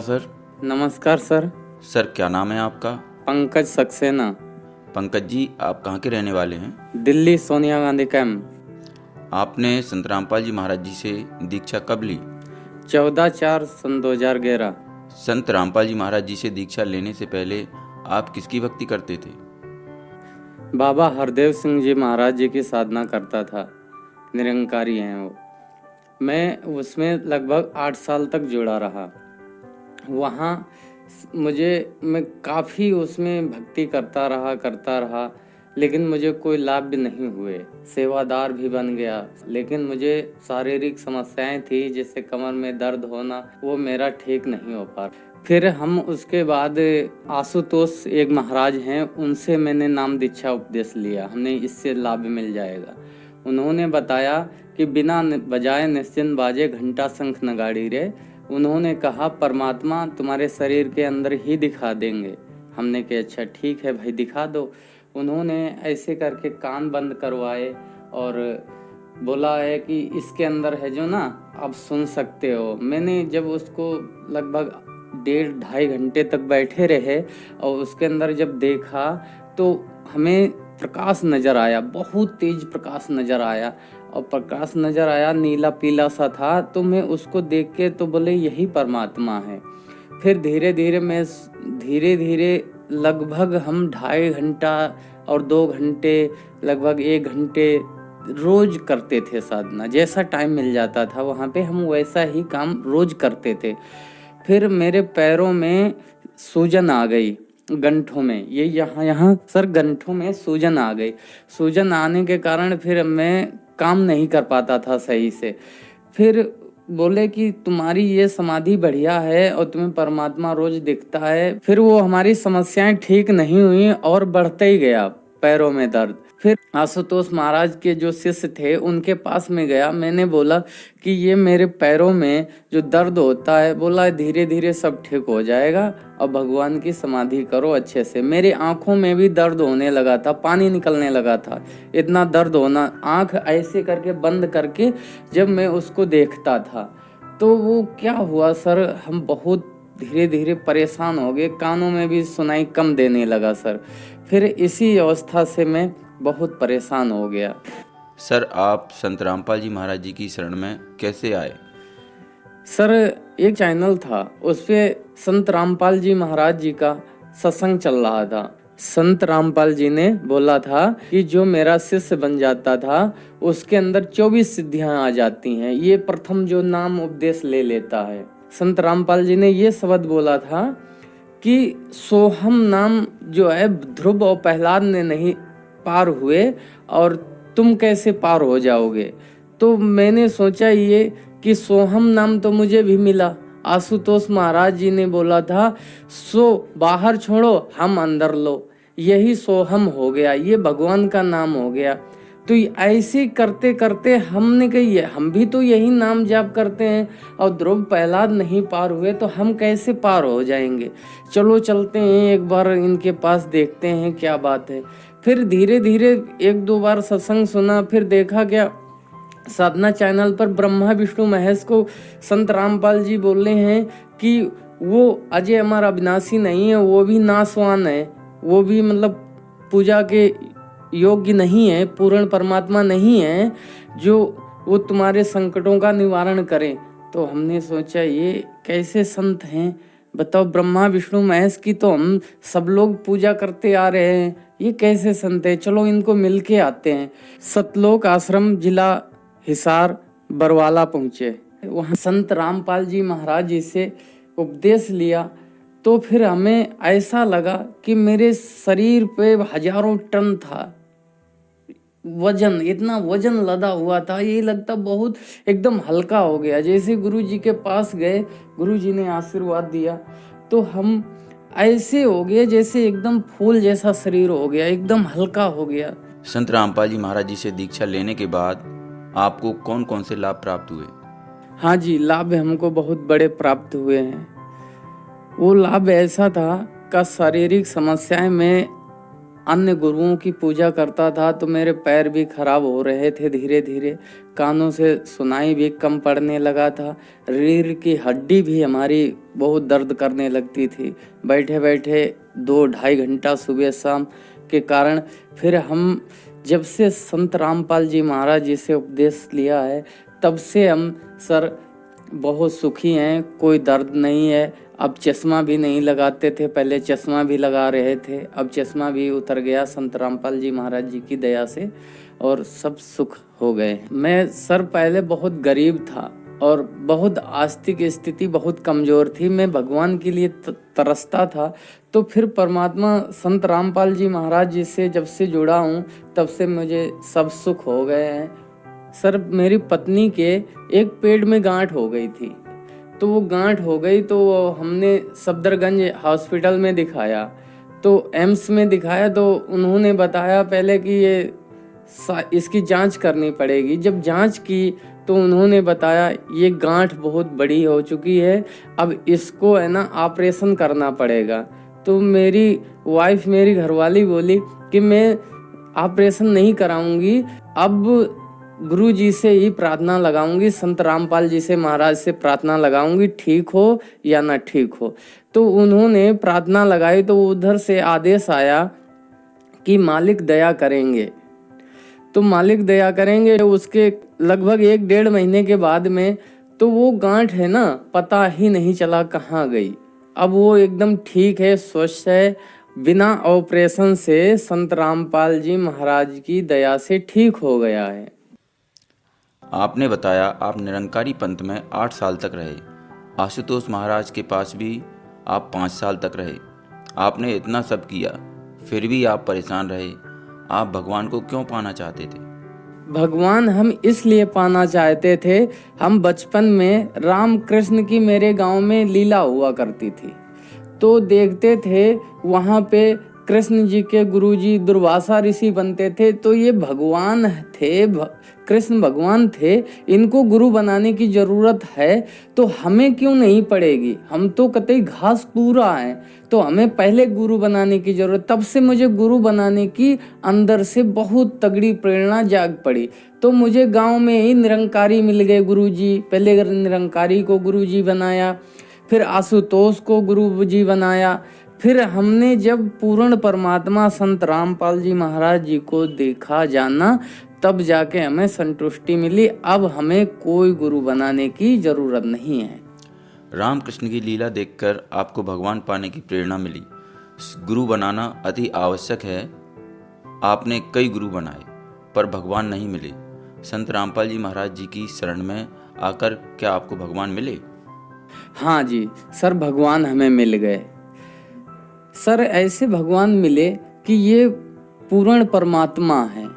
Sir. नमस्कार sir. Sir क्या नाम है आपका? पंकज सक्सेना। पंकज जी, आप कहाँ के रहने वाले हैं? दिल्ली सोनिया गांधी कैंप। आपने संत रामपाल जी महाराज जी से दीक्षा कब ली? 14/4 सन 2011। संत रामपाल जी महाराज जी से दीक्षा लेने से पहले आप किसकी भक्ति करते थे? बाबा हरदेव सिंह जी महाराज जी की साधना करता था। निरंकारी हैं वो। मैं उसमें लगभग 8 साल तक जुड़ा रहा। वहाँ मैं काफ़ी उसमें भक्ति करता रहा, लेकिन मुझे कोई लाभ भी नहीं हुए। सेवादार भी बन गया, लेकिन मुझे शारीरिक समस्याएं थी, जैसे कमर में दर्द होना, वो मेरा ठीक नहीं हो पा रहा। फिर हम उसके बाद आशुतोष एक महाराज हैं, उनसे मैंने नाम दीक्षा उपदेश लिया। हमने इससे लाभ मिल जाएगा। उन्होंने बताया कि बिना बजाए निश्चिंत बाजे घंटा शंख नगाड़ी रे। उन्होंने कहा परमात्मा तुम्हारे शरीर के अंदर ही दिखा देंगे। हमने कहा अच्छा ठीक है भाई, दिखा दो। उन्होंने ऐसे करके कान बंद करवाए और बोला है कि इसके अंदर है जो ना, आप सुन सकते हो। मैंने जब उसको लगभग 1.5-2.5 घंटे तक बैठे रहे और उसके अंदर जब देखा तो हमें प्रकाश नज़र आया, बहुत तेज प्रकाश नज़र आया। और प्रकाश नज़र आया नीला पीला सा था, तो मैं उसको देख के तो बोले यही परमात्मा है। फिर धीरे धीरे लगभग हम 2.5 घंटा और 2 घंटे, लगभग 1 घंटे रोज करते थे साधना। जैसा टाइम मिल जाता था वहाँ पे हम वैसा ही काम रोज करते थे। फिर मेरे पैरों में सूजन आ गई, गंठों में, ये यहाँ सर गंठों में सूजन आ गई। सूजन आने के कारण फिर मैं काम नहीं कर पाता था सही से। फिर बोले कि तुम्हारी ये समाधि बढ़िया है और तुम्हें परमात्मा रोज दिखता है। फिर वो हमारी समस्याएं ठीक नहीं हुई और बढ़ते ही गया पैरों में दर्द। फिर आशुतोष महाराज के जो शिष्य थे उनके पास में गया। मैंने बोला कि ये मेरे पैरों में जो दर्द होता है, बोला धीरे धीरे सब ठीक हो जाएगा और भगवान की समाधि करो अच्छे से। मेरी आंखों में भी दर्द होने लगा था, पानी निकलने लगा था, इतना दर्द होना। आंख ऐसे करके बंद करके जब मैं उसको देखता था तो वो क्या हुआ सर, हम बहुत धीरे धीरे परेशान हो गए। कानों में भी सुनाई कम देने लगा सर। फिर इसी अवस्था से मैं बहुत परेशान हो गया। सर आप संत रामपाल जी महाराज जी की शरण में कैसे आए? सर एक चैनल था, उस पे संत रामपाल जी महाराज जी का सत्संग चल रहा था। संत रामपाल जी ने बोला था कि जो मेरा शिष्य बन जाता था उसके अंदर 24 सिद्धियां आ जाती हैं, ये प्रथम जो नाम उपदेश ले लेता है। संत रामपाल जी ने ये शब्द बोला था कि सोहम नाम जो है ध्रुव और प्रहलाद ने नहीं पार हुए और तुम कैसे पार हो जाओगे। तो मैंने सोचा ये कि सोहम नाम तो मुझे भी मिला। आशुतोष महाराज जी ने बोला था सो बाहर छोड़ो हम अंदर लो, यही सोहम हो गया, ये भगवान का नाम हो गया। तो ऐसे करते करते हमने कही हम भी तो यही नाम जाप करते हैं और ध्रुव प्रहलाद नहीं पार हुए तो हम कैसे पार हो जाएंगे। चलो चलते हैं एक बार इनके पास, देखते हैं क्या बात है। फिर धीरे धीरे 1-2 बार सत्संग सुना। फिर देखा क्या साधना चैनल पर ब्रह्मा विष्णु महेश को संत रामपाल जी बोल रहे हैं कि वो अजय अमर अविनाशी नहीं है, वो भी नासवान है, वो भी मतलब पूजा के योग्य नहीं है, पूर्ण परमात्मा नहीं है जो वो तुम्हारे संकटों का निवारण करें। तो हमने सोचा ये कैसे संत हैं बताओ, ब्रह्मा विष्णु महेश की तो हम सब लोग पूजा करते आ रहे हैं, ये कैसे संत है। चलो इनको मिल के आते हैं। सतलोक आश्रम जिला हिसार बरवाला पहुँचे। वहाँ संत रामपाल जी महाराज जी से उपदेश लिया तो फिर हमें ऐसा लगा कि मेरे शरीर पे 1000 टन था वजन, इतना वजन लदा हुआ था, ये लगता बहुत एकदम हल्का हो गया। जैसे गुरु जी के पास गए, गुरु जी ने आशीर्वाद दिया तो हम ऐसे हो गए जैसे एकदम फूल जैसा शरीर हो गया, एकदम हल्का हो गया। संत रामपाल जी महाराज जी से दीक्षा लेने के बाद आपको कौन कौन से लाभ प्राप्त हुए? हाँ जी, लाभ हमको बहुत बड़े प्राप्त हुए हैं। वो लाभ ऐसा था कि शारीरिक समस्याएं मैं अन्य गुरुओं की पूजा करता था तो मेरे पैर भी खराब हो रहे थे धीरे धीरे, कानों से सुनाई भी कम पड़ने लगा था, रीढ़ की हड्डी भी हमारी बहुत दर्द करने लगती थी बैठे बैठे 2-2.5 घंटा सुबह शाम के कारण। फिर हम जब से संत रामपाल जी महाराज जी से उपदेश लिया है तब से हम सर बहुत सुखी हैं, कोई दर्द नहीं है। अब चश्मा भी नहीं लगाते थे, पहले चश्मा भी लगा रहे थे, अब चश्मा भी उतर गया संत रामपाल जी महाराज जी की दया से और सब सुख हो गए। मैं सर पहले बहुत गरीब था और बहुत आस्तिक स्थिति बहुत कमज़ोर थी, मैं भगवान के लिए तरसता था। तो फिर परमात्मा संत रामपाल जी महाराज जी से जब से जुड़ा हूँ तब से मुझे सब सुख हो गए हैं। सर मेरी पत्नी के एक पेट में गांठ हो गई थी, तो वो गांठ हो गई तो हमने सफदरगंज हॉस्पिटल में दिखाया, तो एम्स में दिखाया तो उन्होंने बताया पहले कि ये इसकी जांच करनी पड़ेगी। जब जांच की तो उन्होंने बताया ये गांठ बहुत बड़ी हो चुकी है, अब इसको है ना ऑपरेशन करना पड़ेगा। तो मेरी वाइफ मेरी घरवाली बोली कि मैं ऑपरेशन नहीं कराऊंगी, अब गुरु जी से ही प्रार्थना लगाऊंगी, संत रामपाल जी से महाराज से प्रार्थना लगाऊंगी, ठीक हो या ना ठीक हो। तो उन्होंने प्रार्थना लगाई तो उधर से आदेश आया कि मालिक दया करेंगे, तो मालिक दया करेंगे। उसके लगभग 1-1.5 महीने के बाद में तो वो गांठ है ना पता ही नहीं चला कहाँ गई। अब वो एकदम ठीक है, स्वस्थ है, बिना ऑपरेशन से संत रामपाल जी महाराज की दया से ठीक हो गया है। आपने बताया आप निरंकारी पंथ में 8 साल तक रहे, आशुतोष महाराज के पास भी आप 5 साल तक रहे। आपने इतना सब किया फिर भी आप परेशान रहे। आप भगवान को क्यों पाना चाहते थे? भगवान हम इसलिए पाना चाहते थे, हम बचपन में राम कृष्ण की मेरे गांव में लीला हुआ करती थी, तो देखते थे वहाँ पे कृष्ण जी के गुरुजी दुर्वासा ऋषि बनते थे। तो ये भगवान थे, कृष्ण भगवान थे, इनको गुरु बनाने की जरूरत है तो हमें क्यों नहीं पड़ेगी? हम तो कतई घास पूरा है, तो हमें पहले गुरु बनाने की जरूरत। तब से मुझे गुरु बनाने की अंदर से बहुत तगड़ी प्रेरणा जाग पड़ी। तो मुझे गांव में ही निरंकारी मिल गए गुरुजी। पहले निरंकारी को गुरुजी बनाया, फिर आशुतोष को गुरुजी बनाया, फिर हमने जब पूर्ण परमात्मा संत रामपाल जी महाराज जी को देखा जाना तब जाके हमें संतुष्टि मिली। अब हमें कोई गुरु बनाने की जरूरत नहीं है। रामकृष्ण की लीला देखकर आपको भगवान पाने की प्रेरणा मिली। गुरु बनाना अति आवश्यक है। आपने कई गुरु बनाए पर भगवान नहीं मिले। संत रामपाल जी महाराज जी की शरण में आकर क्या आपको भगवान मिले? हाँ जी सर, भगवान हमें मिल गए। सर ऐसे भगवान मिले कि ये पूर्ण परमात्मा है,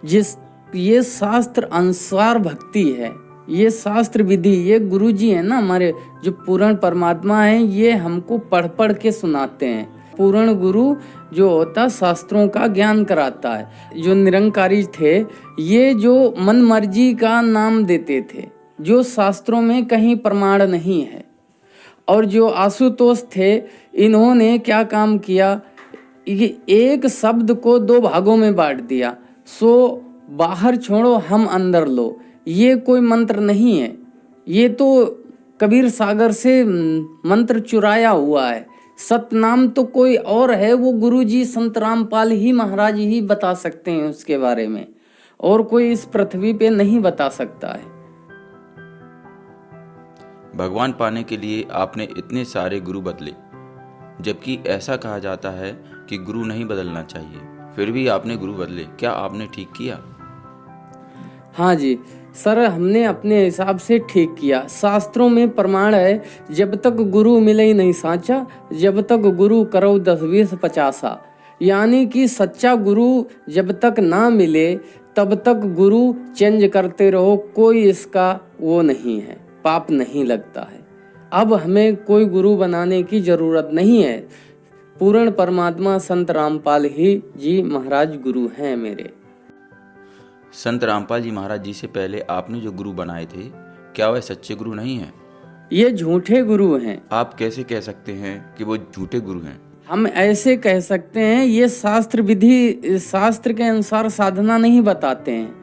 ये शास्त्र अनुसार भक्ति है, ये शास्त्र विधि, ये गुरु जी है ना हमारे जो पूर्ण परमात्मा है, ये हमको पढ़ पढ़ के सुनाते हैं। पूर्ण गुरु जो होता शास्त्रों का ज्ञान कराता है। जो निरंकारी थे ये जो मन मर्जी का नाम देते थे, जो शास्त्रों में कहीं प्रमाण नहीं है। और जो आशुतोष थे इन्होंने क्या काम किया, ये एक शब्द को 2 भागों में बांट दिया। सो बाहर छोड़ो हम अंदर लो, ये कोई मंत्र नहीं है, ये तो कबीर सागर से मंत्र चुराया हुआ है। सतनाम तो कोई और है, वो गुरुजी संत रामपाल ही महाराज ही बता सकते हैं उसके बारे में, और कोई इस पृथ्वी पे नहीं बता सकता है। भगवान पाने के लिए आपने इतने सारे गुरु बदले, जबकि ऐसा कहा जाता है कि गुरु नहीं बदलना चाहिए, फिर भी आपने गुरु बदले। क्या आपने ठीक किया? हाँ जी सर, हमने अपने हिसाब से ठीक किया। शास्त्रों में प्रमाण है, जब तक गुरु मिले ही नहीं साचा, जब तक गुरु करो 10-20 50। यानी कि सच्चा गुरु जब तक ना मिले तब तक गुरु चेंज करते रहो, कोई इसका वो नहीं है, पाप नहीं लगता है। अब हमें कोई गुरु बनाने की जरूरत नहीं है। पूर्ण परमात्मा संत रामपाल ही जी महाराज गुरु हैं मेरे। संत रामपाल जी महाराज जी से पहले आपने जो गुरु बनाए थे, क्या वह सच्चे गुरु नहीं हैं? ये झूठे गुरु हैं। आप कैसे कह सकते हैं कि वो झूठे गुरु हैं? हम ऐसे कह सकते हैं, ये शास्त्र के अनुसार साधना नहीं बताते हैं,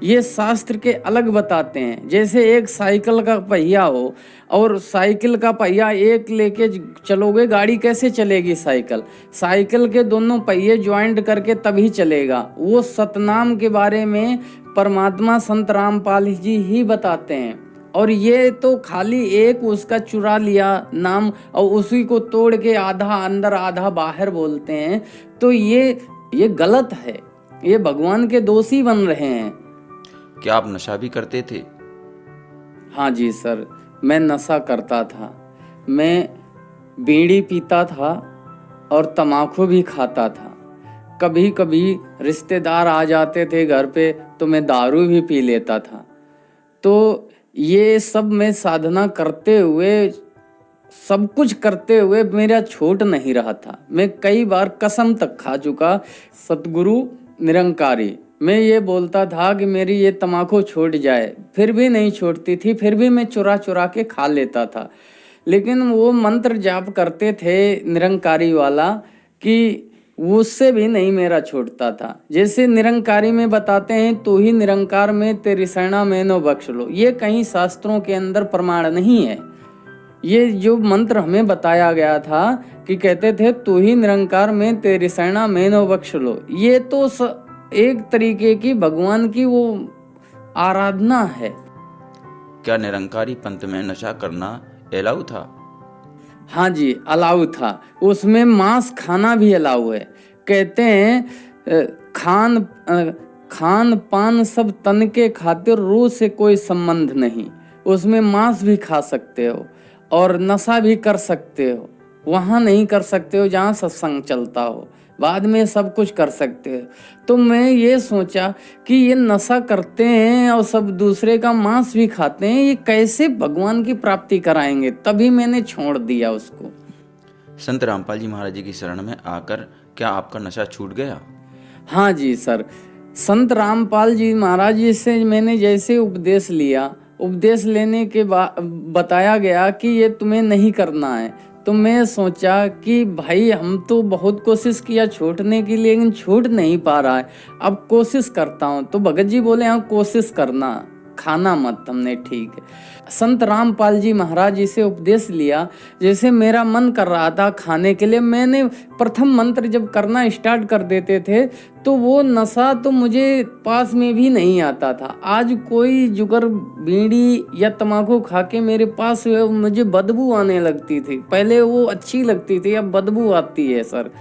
ये शास्त्र के अलग बताते हैं। जैसे एक साइकिल का पहिया हो और साइकिल का पहिया एक लेके चलोगे, गाड़ी कैसे चलेगी? साइकिल के दोनों पहिए ज्वाइंट करके तभी चलेगा। वो सतनाम के बारे में परमात्मा संत रामपाल जी ही बताते हैं। और ये तो खाली एक उसका चुरा लिया नाम और उसी को तोड़ के आधा अंदर आधा बाहर बोलते हैं, तो ये गलत है, ये भगवान के दोषी बन रहे हैं। क्या आप नशा भी करते थे? हाँ जी सर, मैं नशा करता था। मैं बीड़ी पीता था और तम्बाकू भी खाता था। कभी कभी रिश्तेदार आ जाते थे घर पे तो मैं दारू भी पी लेता था। तो ये सब मैं साधना करते हुए, सब कुछ करते हुए मेरा छूट नहीं रहा था। मैं कई बार कसम तक खा चुका, सतगुरु निरंकारी, मैं ये बोलता था कि मेरी ये तम्बाकू छूट जाए, फिर भी नहीं छूटती थी। फिर भी मैं चुरा चुरा के खा लेता था। लेकिन वो मंत्र जाप करते थे निरंकारी वाला कि उससे भी नहीं मेरा छूटता था। जैसे निरंकारी में बताते हैं, तू ही निरंकार में तेरी शरणा मैनो बख्श लो। ये कहीं शास्त्रों के अंदर प्रमाण नहीं है। ये जो मंत्र हमें बताया गया था कि कहते थे तू ही निरंकार में तेरी शरणा मैनो बख्श लो, ये तो एक तरीके की भगवान की वो आराधना है। क्या निरंकारी पंथ में नशा करना एलाउ था? हाँ जी, अलाउ था। उसमें मांस खाना भी अलाउ है। कहते हैं खान पान सब तन के खातिर, रूह से कोई संबंध नहीं। उसमें मांस भी खा सकते हो और नशा भी कर सकते हो। वहाँ नहीं कर सकते हो जहाँ सत्संग चलता हो, बाद में सब कुछ कर सकते हो। तो मैं ये सोचा कि ये नशा करते हैं और सब दूसरे का मांस भी खाते हैं, ये कैसे भगवान की प्राप्ति कराएंगे? तभी मैंने छोड़ दिया उसको। संत रामपाल जी महाराज जी की शरण में आकर क्या आपका नशा छूट गया? हाँ जी सर, संत रामपाल जी महाराज जी से मैंने जैसे उपदेश लिया, उपदेश लेने के बाद बताया गया कि ये तुम्हें नहीं करना है। तो मैं सोचा कि भाई हम तो बहुत कोशिश किया छूटने की, लेकिन छूट नहीं पा रहा है। अब कोशिश करता हूँ। तो भगत जी बोले हाँ कोशिश करना, खाना मत। हमने ठीक है। संत रामपाल जी महाराज जी से उपदेश लिया। जैसे मेरा मन कर रहा था खाने के लिए, मैंने प्रथम मंत्र जब करना स्टार्ट कर देते थे तो वो नशा तो मुझे पास में भी नहीं आता था। आज कोई जुगर बीड़ी या तम्बाकू खा के मेरे पास मुझे बदबू आने लगती थी। पहले वो अच्छी लगती थी, अब बदबू आती है सर।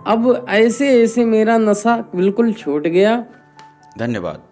अब ऐसे ऐसे मेरा नशा बिल्कुल छूट गया। धन्यवाद।